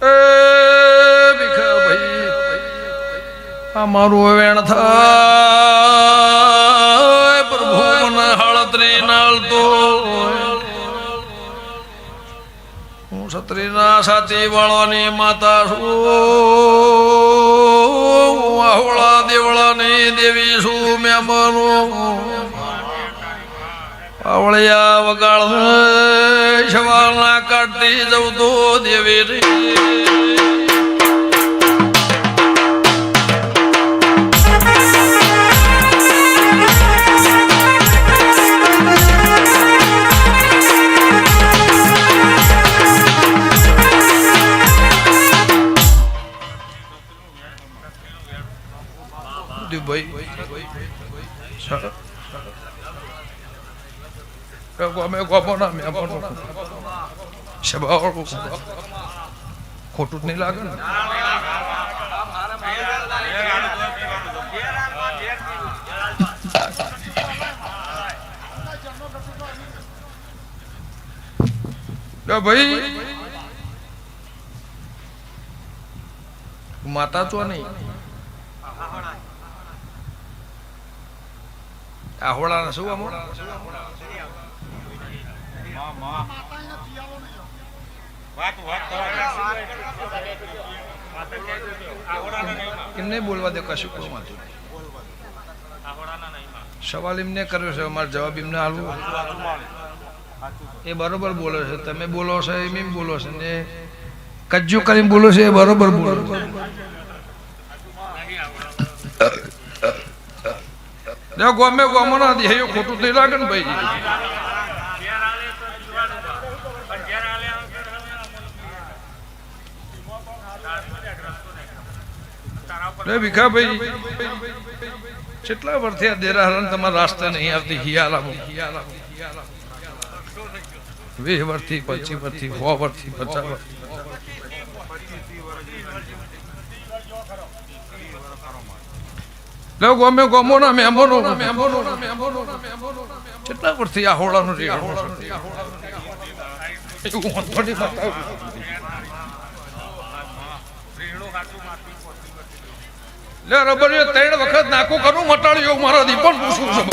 એ ભીખા ભાઈ અમારું વેણ થાય પ્રભુ મને હળત્રી નાળતો હું ક્ષત્રિયના સાથી વાળાની માતા છું આહોળા દેવળાની દેવી છું મેમનો આવળિયા વગાડ સવારના કાઢતી જવું તો દેવી રે ખોટું જ નહીં લાગે ને ભાઈ માતા છો નહીં આહોળા શું આમ એમને બોલવા દે કશું કોઈ સવાલ એમને કર્યો છે અમારો જવાબ એમને હાલવો એ બરોબર બોલે છે તમે બોલો છો એમ બોલો છે ને કજ્જુ કરીને બોલો છે એ બરોબર બોલો ગમે ગમો ના દે ખોટું નહીં લાગે ને ભાઈ ભીખા ભાઈ કેટલા વર્ષથી આ દેરાહરણ તમારા રાસ્તા નહીં આવતી હિયાલા 20 વર્ષથી 25 વર્ષથી 100 વર્ષથી 50 વર્ષથી ગમે ગમો ના મેમોનો કેટલા વર્ષથી આ હોળાનું રબર 3 વખત નાખું કરું મટાડ્યું મારા દીપન પૂછું છું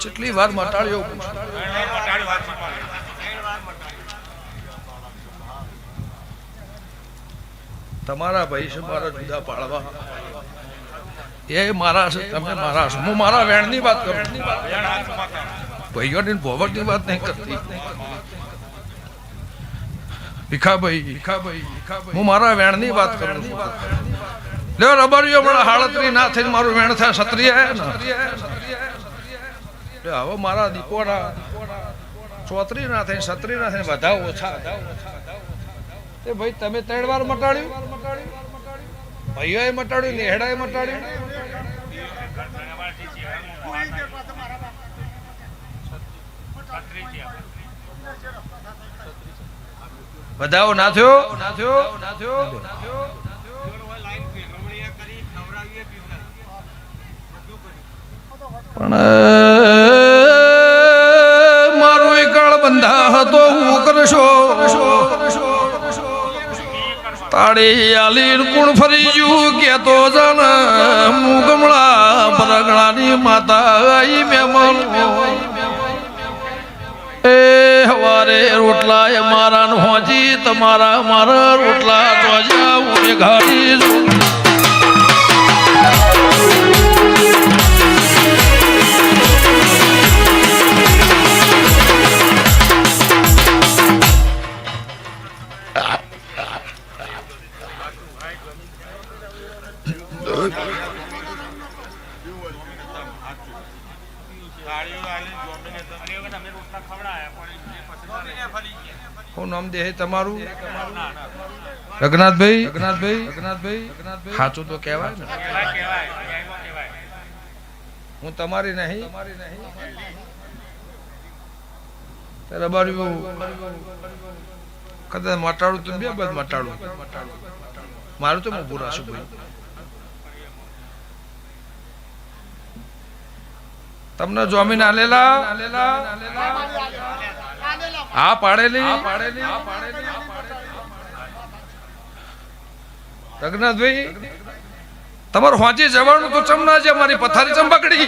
કેટલી વાર મટાડ્યો તમારા ભાઈ છે મારા જુદા પાડવા એ મારા છે તમે મારા છો હું મારા વેણની વાત કરું ભાઈઓની ભોવટની વાત નહીં કરતી ભીખાભાઈ હું મારા વેણની વાત કરું છું લે રબરીઓ મારા હાળત્રી ના થઈને મારું વેણ થાય ક્ષત્રિય ને હવે મારા દીપોના ચોતરી ના થઈને ક્ષત્રિય ના થઈને બધા ઓછા એ ભાઈ તમે 3 વાર મટાડ્યું ભાઈઓએ મટાડ્યું નેહડાએ મટાડ્યું બધાઓ ના થયો પણ મારો એકાળ બંધા હતો હું કરશો તાળી આલીર કુણ ફરી જુ કેતો જન હું ગમળા પરગણાની માતા આઈ મેમન એ હવારે રોટલા એ મારા હોજી તમારા મારા રોટલા તો જાઉં ઘાડી શું નામ દે તમારું? રઘનાથભાઈ સાચું તો કહેવાય ને. હું તમારી નહીં ત્યારે બાર્યું કદાચ મટાડું તો બે બાદ મટાડું મારું તો હું પૂરા છું ભાઈ તમને જમીન આલેલા હા પાડેલી રઘનાથભાઈ તમારું હોંચી જવાનું તો ચમના છે મારી પથારી ચંપકડી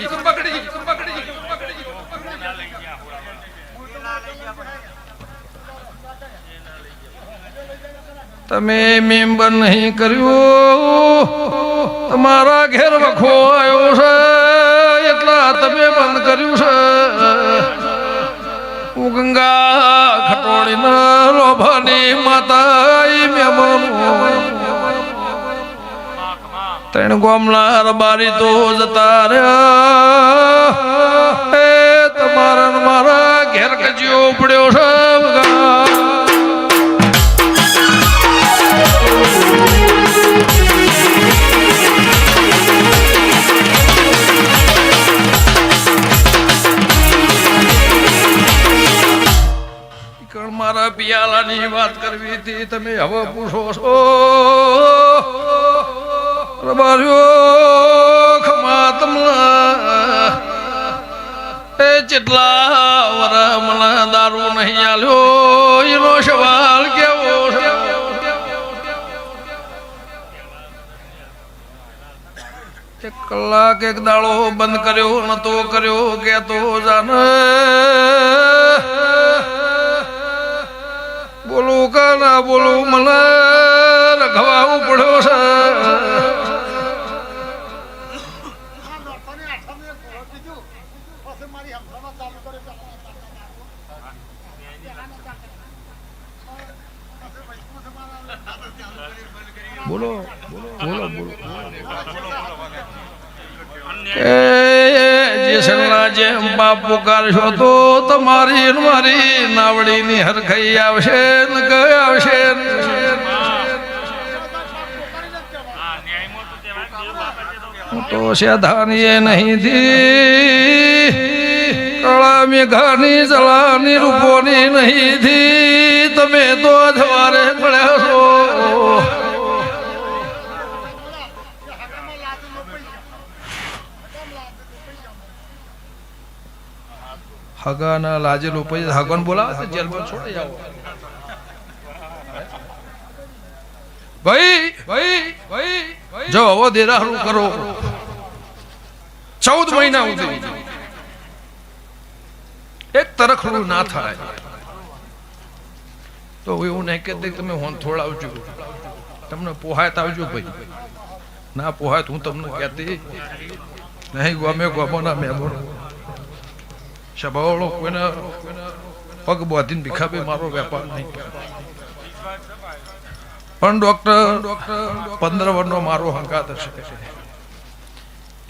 તમે મેમ્બર નહીં કર્યું તમારા ઘેર વખો આવ્યો છે એટલા તમે બંધ કર્યું છે હું ગંગા ખટોળી ના લોભાની માતા ત્રણ ગોમલા રબારી તો જતા રહ્યા તમારા મારા ઘેર કજ્યો પડ્યો છે મારા પિયાલાની વાત કરવી હતી તમે હવે પૂછો છો જેટલા વરા મને દારૂ નહીં આલ્યો એનો સવાલ કેવો છે 1 કલાક 1 દાડો બંધ કર્યો નતો કર્યો કેતો જાને બોલું કે ના બોલું મને રખવાવું પડ્યો છે બોલો બોલો બોલો જેમ બાપ પુકારશો તો તમારી મારી નાવડી ની હરખાઈ આવશે ને કઈ આવશે તો સાધાની નહીં થી કળા મેઘાની જલાની રૂપોની નહીં થી તમે તો જવારે મળ્યા છો હગાના લાજેલો પૈસા હગન બોલાવે જેલમાં છોડી જાવ ભાઈ ભાઈ ભાઈ જો હવે દેરાહરું કરો 14 મહિના સુધી એક તરખડું ના થાય તો એવું નહીં કે તમે હોન થોડાવજો તમને પોહાય આવજો ભાઈ ના પોહાય હું તમને કહેતી નહીં ગમે ગમોના મહેમાનો સભાવાળો કોઈના પગ બાંધીને ભીખાબે મારો વેપાર નહીં પણ ડોક્ટર 15 વર્ષનો મારો હંગાત હશે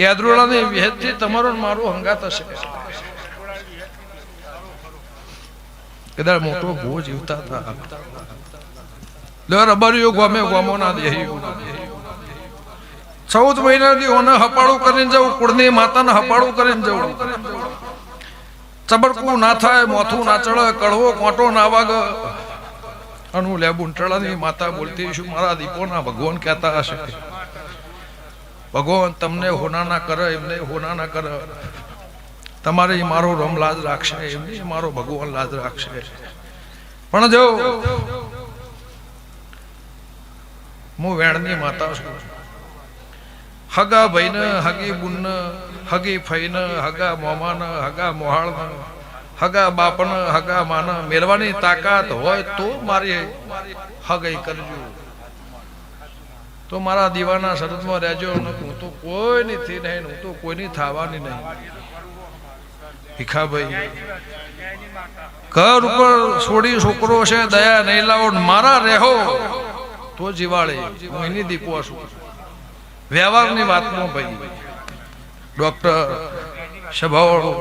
યાદરોળાની વેદથી તમારો મારો હંગાત હશે કદાચ મોટો ભો જીવતા હતા રબારીઓ ગમે ગમો ના દે 14 મહિનાથી ઓને હપાડું કરીને જવું કુળની માતાને હપાડું કરીને જવું ચબરકું ના થાય મોથું ના ચડે કડવો કોટો ના વાગ અનુ લેબુ ટળાની માતા બોલતી છું મારા દીપોના ભગવાન કહેતા હશે ભગવાન તમને હોના ના કરે એમને હોના ના કરે તમારે મારો રમ લાજ રાખશે એમને મારો ભગવાન લાજ રાખશે પણ જો હું વેણની માતા છું હગા ભાઈને હગી બુનને હગી ફઈને હગા મોમાને હગા મોહાળને હગા બાપને હગા માને મેળવાની તાકાત હોય તો મારી હગઈ કરજો તો મારા દીવાના શરતમાં રહેજો હું તો કોઈની થી નહીં હું તો કોઈની થવાની નહીં ભીખાભાઈ ઘર ઉપર છોડી છોકરો છે દયા નહીં લાવો મારા રહેવો તો જીવાળે હું એની દીપો છું વ્યવહારની વાતમાં ભાઈ ડોક્ટર સભાવાળો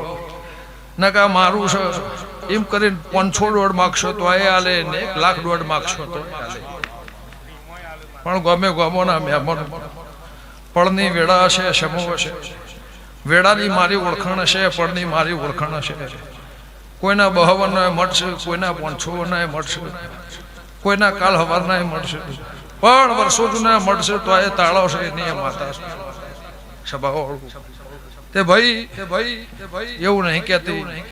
નકા મારું છે એમ કરીને 500 માગશો તો એ આલે ને 1 લાખ દોઢ માગશો તો આલે પણ ગમે ગમોના મહેમાન પળની વેળા હશે સમૂહ હશે વેળાની મારી ઓળખાણ હશે પળની મારી ઓળખાણ હશે કોઈના 52 મળશે, કોઈના 500 મળશે, કોઈના કાલ હવારના મળશે, પણ વર્ષો જૂના મળશે તો એ તાળો છે એની માતા સભાઓ તે ભાઈ એવું નહીં કહેતી